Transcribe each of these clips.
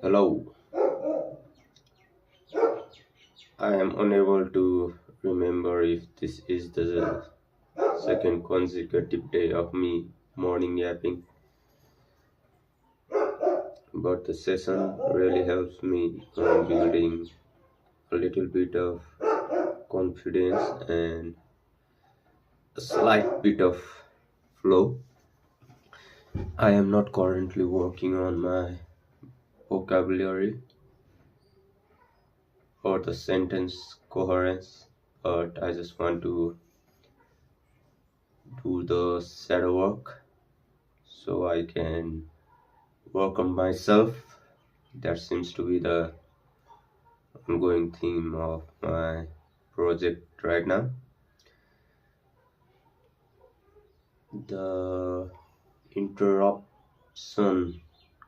Hello, I am unable to remember if this is the second consecutive day of me morning yapping, but the session really helps me on building a little bit of confidence and a slight bit of flow. I am not currently working on my vocabulary or the sentence coherence, but I just want to do the shadow work so I can work on myself. That seems to be the ongoing theme of my project right now. The interruption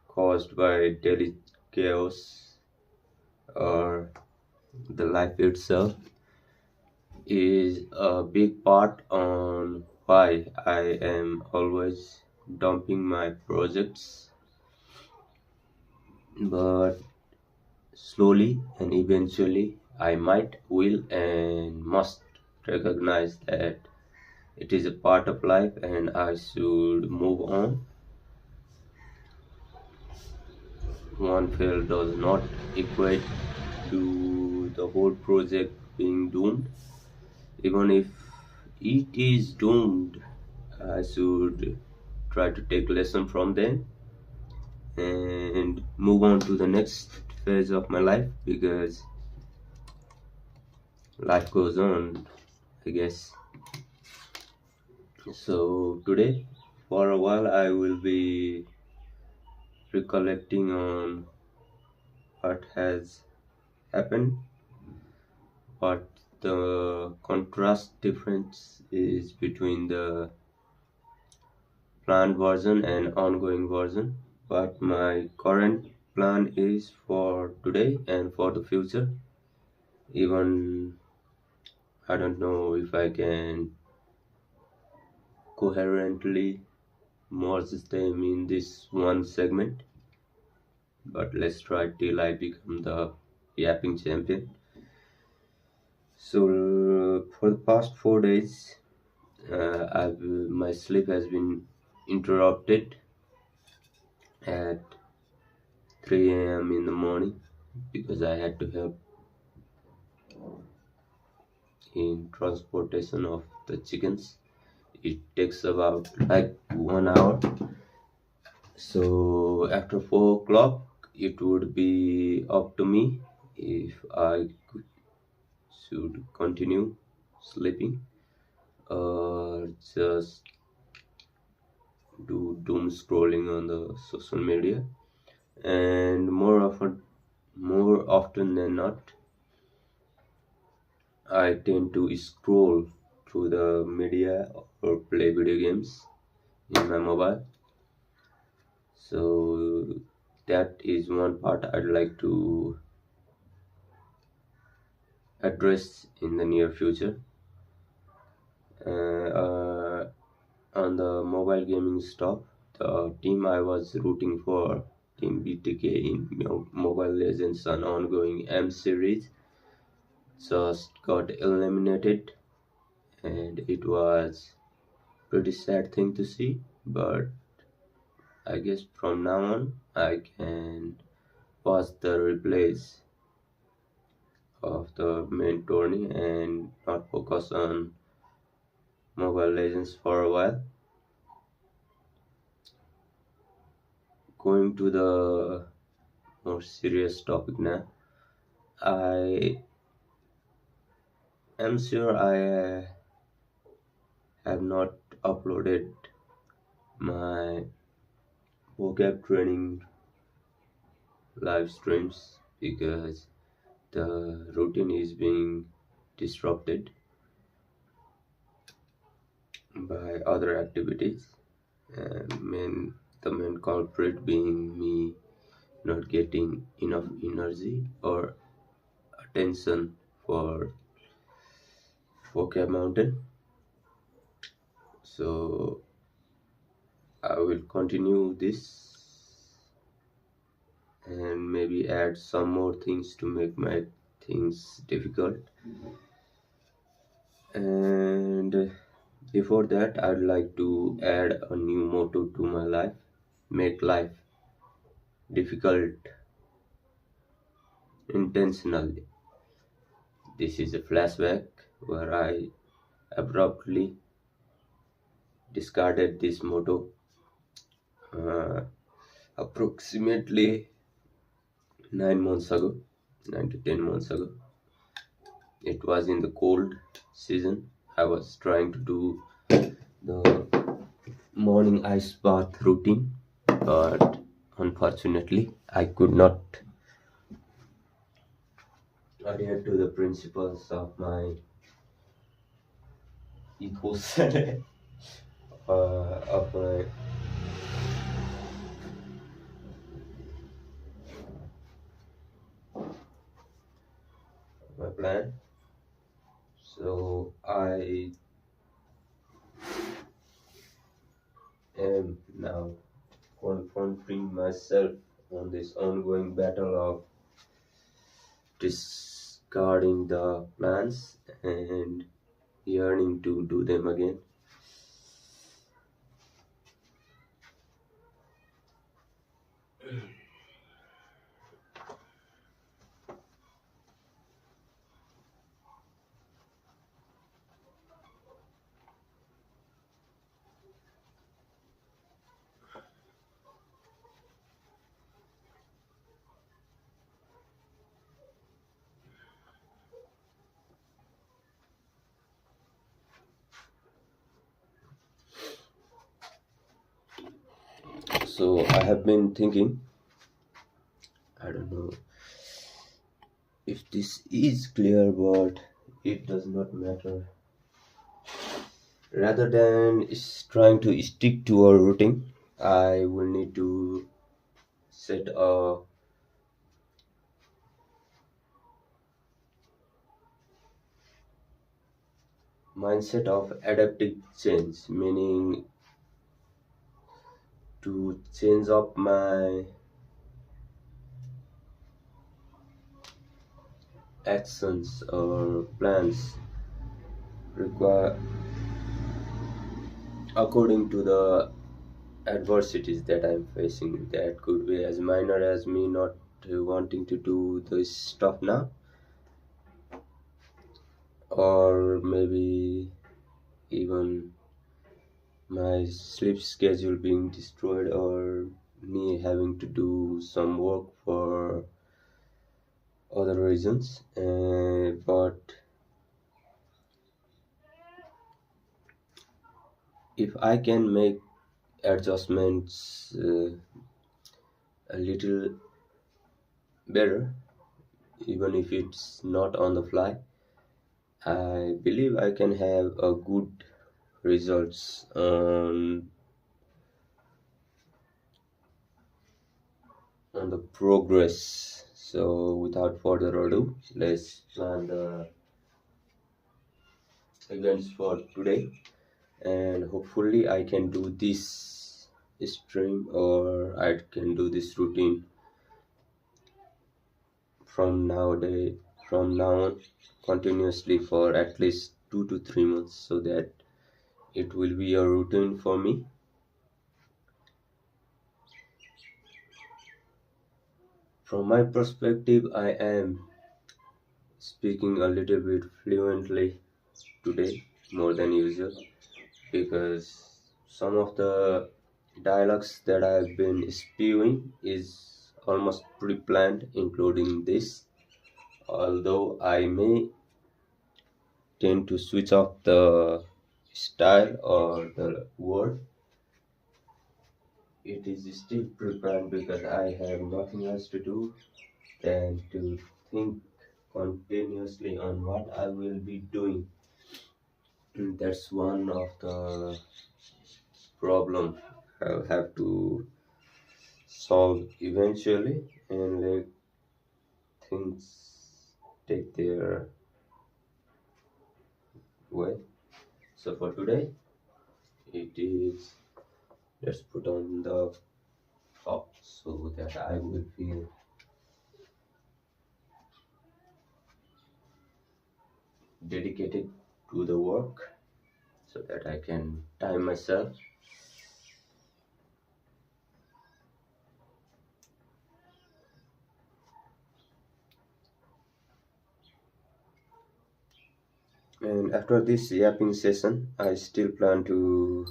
caused by daily chaos or the life itself is a big part on why I am always dumping my projects, but slowly and eventually I might, will, and must recognize that it is a part of life and I should move on. One fail does not equate to the whole project being doomed. Even if it is doomed, I should try to take lesson from them and move on to the next phase of my life because life goes on, I guess. So today, for a while, I will be recollecting on what has happened, what the contrast difference is between the planned version and ongoing version, what my current plan is for today and for the future. Even I don't know if I can coherently merge them in this one segment, but let's try till I become the yapping champion. So for the past 4 days, my sleep has been interrupted at 3 a.m. in the morning because I had to help in transportation of the chickens. It takes about like 1 hour. So after 4 o'clock, it would be up to me if should continue sleeping or just do doom scrolling on the social media. And more often than not, I tend to scroll through the media or play video games in my mobile. So that is one part I'd like to address in the near future. Uh, on the mobile gaming stuff, the team I was rooting for, Team BTK in Mobile Legends, an ongoing M series, just got eliminated, and it was pretty sad thing to see. But I guess from now on, I can watch the replays of the main tourney and not focus on Mobile Legends for a while. Going to the more serious topic now. I am sure I have not uploaded my vocab training live streams because the routine is being disrupted by other activities. The main culprit being me not getting enough energy or attention for vocab mountain. So I will continue this and maybe add some more things to make my things difficult. And before that, I'd like to add a new motto to my life: make life difficult intentionally. This is a flashback where I abruptly discarded this motto uh, approximately 9 months ago, 9 to 10 months ago. It was in the cold season. I was trying to do the morning ice bath routine, but unfortunately, I could not adhere to the principles of my ethos of my plan. So I am now confronting myself on this ongoing battle of discarding the plans and yearning to do them again. So I have been thinking, I don't know if this is clear, but it does not matter. Rather than trying to stick to a routine, I will need to set a mindset of adaptive change, meaning to change up my actions or plans require according to the adversities that I'm facing. That could be as minor as me not wanting to do this stuff now, or maybe even my sleep schedule being destroyed, or me having to do some work for other reasons. But if I can make adjustments a little better, even if it's not on the fly, I believe I can have a good results on the progress. So without further ado, let's plan the events for today, and hopefully I can do this stream, or I can do this routine from nowadays from now on continuously for at least 2 to 3 months, so that it will be a routine for me. From my perspective, I am speaking a little bit fluently today, more than usual, because some of the dialogues that I've been spewing is almost pre-planned, including this. Although I may tend to switch off the style or the word, it is still pre-planned because I have nothing else to do than to think continuously on what I will be doing. That's one of the problem I'll have to solve eventually, and let things take their way. So for today, it is, let's put on the top. so that I will feel dedicated to the work, so that I can time myself. And after this yapping session, I still plan to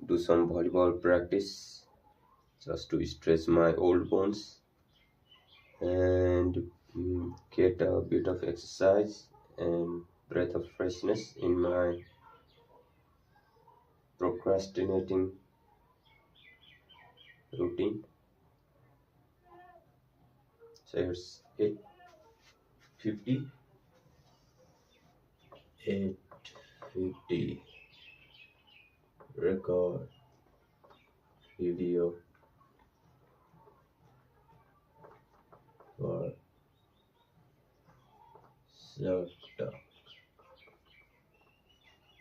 do some volleyball practice just to stretch my old bones and get a bit of exercise and breath of freshness in my procrastinating routine. So it's 8:50, 8:50. Record video for self-talk.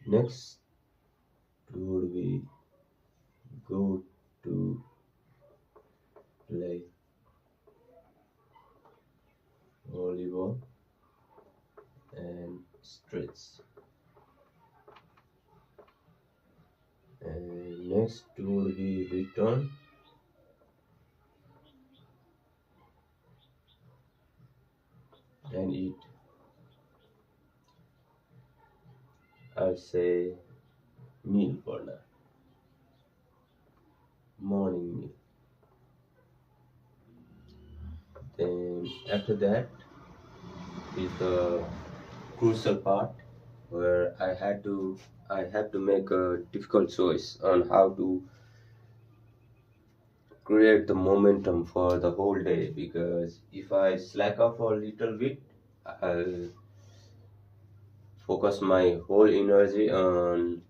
Next would we go to play volleyball and stretch. And next would be return and eat. I'll say meal for now. Morning meal. Then after that is the crucial part where I have to make a difficult choice on how to create the momentum for the whole day, because if I slack off a little bit, I'll focus my whole energy on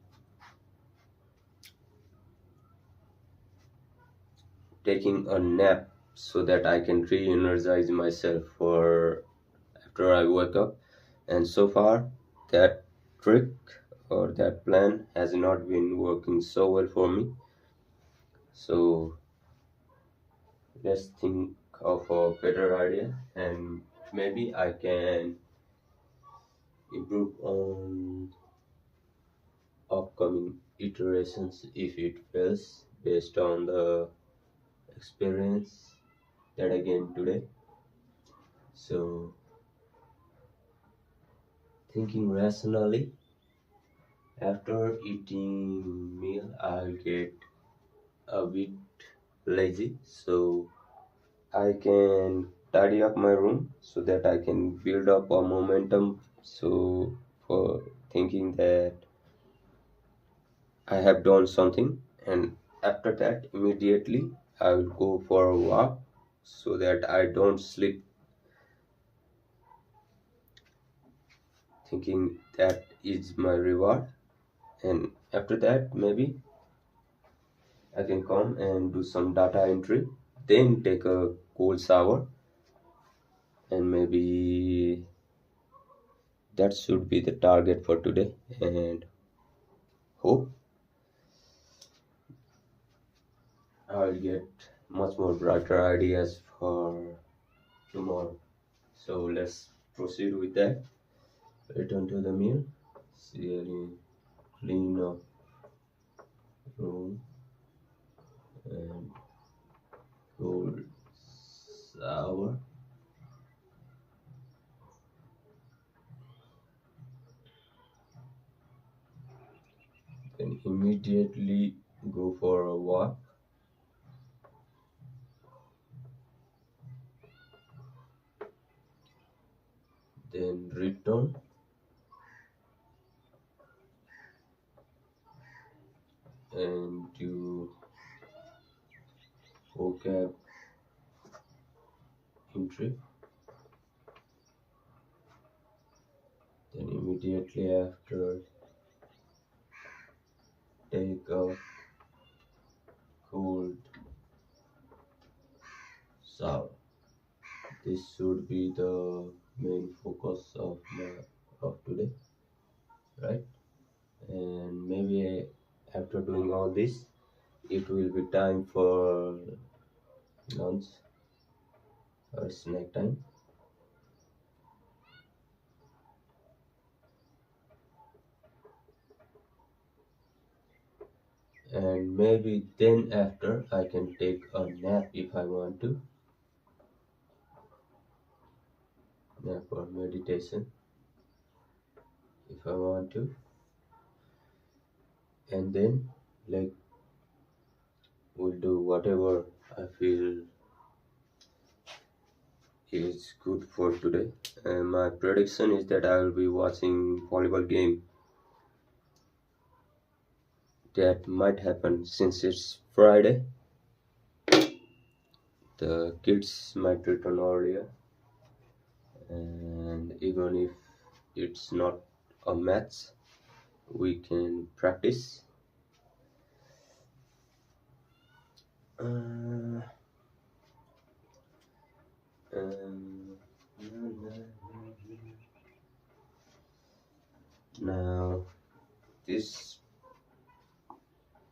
taking a nap so that I can re-energize myself for after I wake up. And so far, that trick or that plan has not been working so well for me. So let's think of a better idea, and maybe I can improve on upcoming iterations if it fails based on the experience that I gained today. So thinking rationally, after eating meal I'll get a bit lazy, so I can tidy up my room so that I can build up a momentum. So for thinking that I have done something, and after that immediately I will go for a walk so that I don't sleep thinking that is my reward. And after that maybe I can come and do some data entry, then take a cold shower, and maybe that should be the target for today. And hope I'll get much more brighter ideas for tomorrow. So let's proceed with that. Return to the meal. Really clean up room and cold shower. Then immediately go for a walk. Then return and do vocab entry. Then immediately after take a cold shower. This should be the main focus of today, right? And maybe after doing all this, it will be time for lunch or snack time. And maybe then after I can take a nap if I want to, nap or meditation if I want to, and then like we'll do whatever I feel is good for today. And my prediction is that I will be watching volleyball game. That might happen since it's Friday. The kids might return earlier, and even if it's not a match, we can practice. Uh, um, Now, this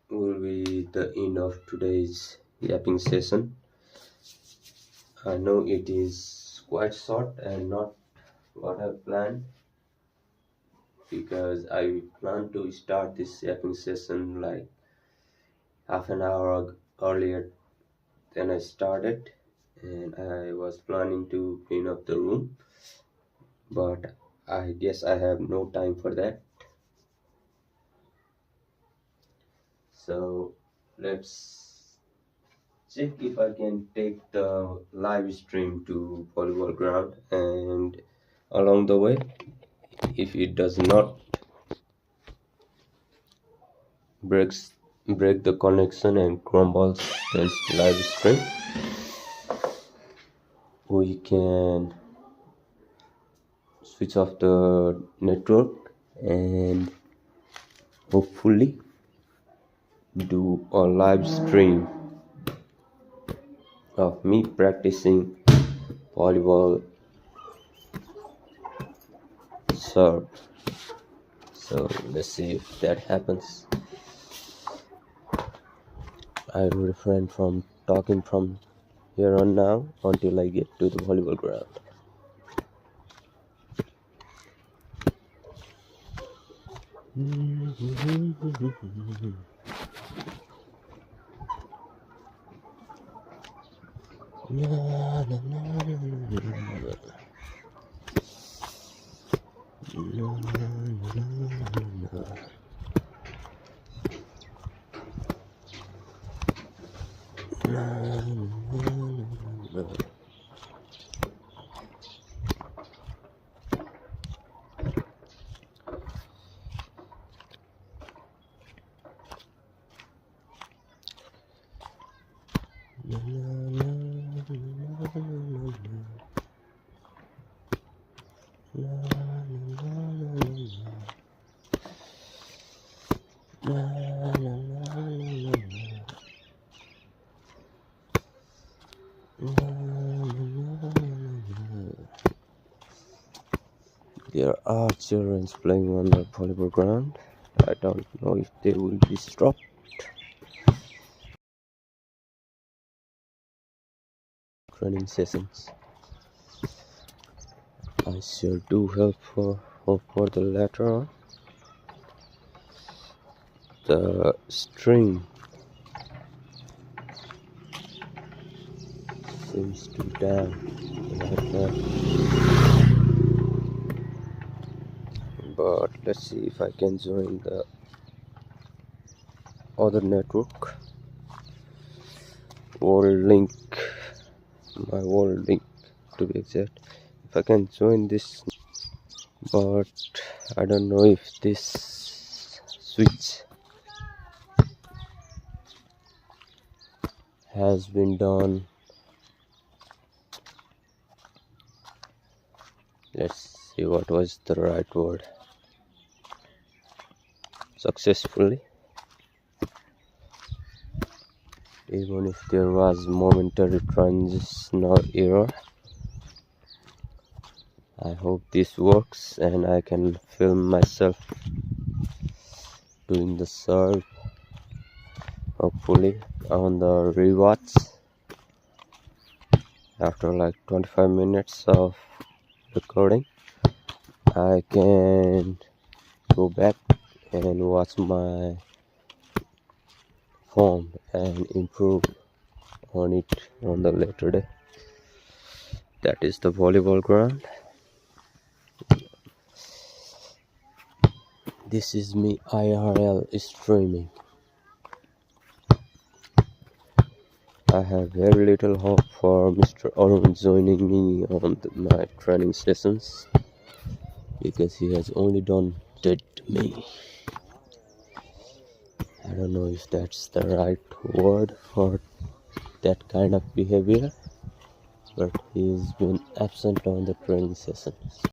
will be the end of today's yapping session. I know it is quite short and not what I planned, because I plan to start this yapping session like half an hour earlier than I started, and I was planning to clean up the room, but I guess I have no time for that. So let's check if I can take the live stream to volleyball ground, and along the way, if it does not breaks break the connection and crumbles this live stream, we can switch off the network and hopefully do a live stream of me practicing volleyball serve. So let's see if that happens. I will refrain from talking from here on now until I get to the volleyball ground. There are children playing on the volleyball ground. I don't know if they will disrupt training sessions. I sure do hope for the latter on. The string seems to be down like that. But let's see if I can join the other network. My world link to be exact. If I can join this, but I don't know if this switch has been done. Let's see what was the right word. Successfully, even if there was momentary transitional error. I hope this works and I can film myself doing the serve Hopefully on the rewards after like 25 minutes of recording I can go back and watch my form and improve on it on the later day. That is the volleyball ground. This is me IRL streaming. I have very little hope for Mr. Arun joining me on my training sessions because he has only done dead to me. I don't know if that's the right word for that kind of behavior, but he's been absent on the training sessions.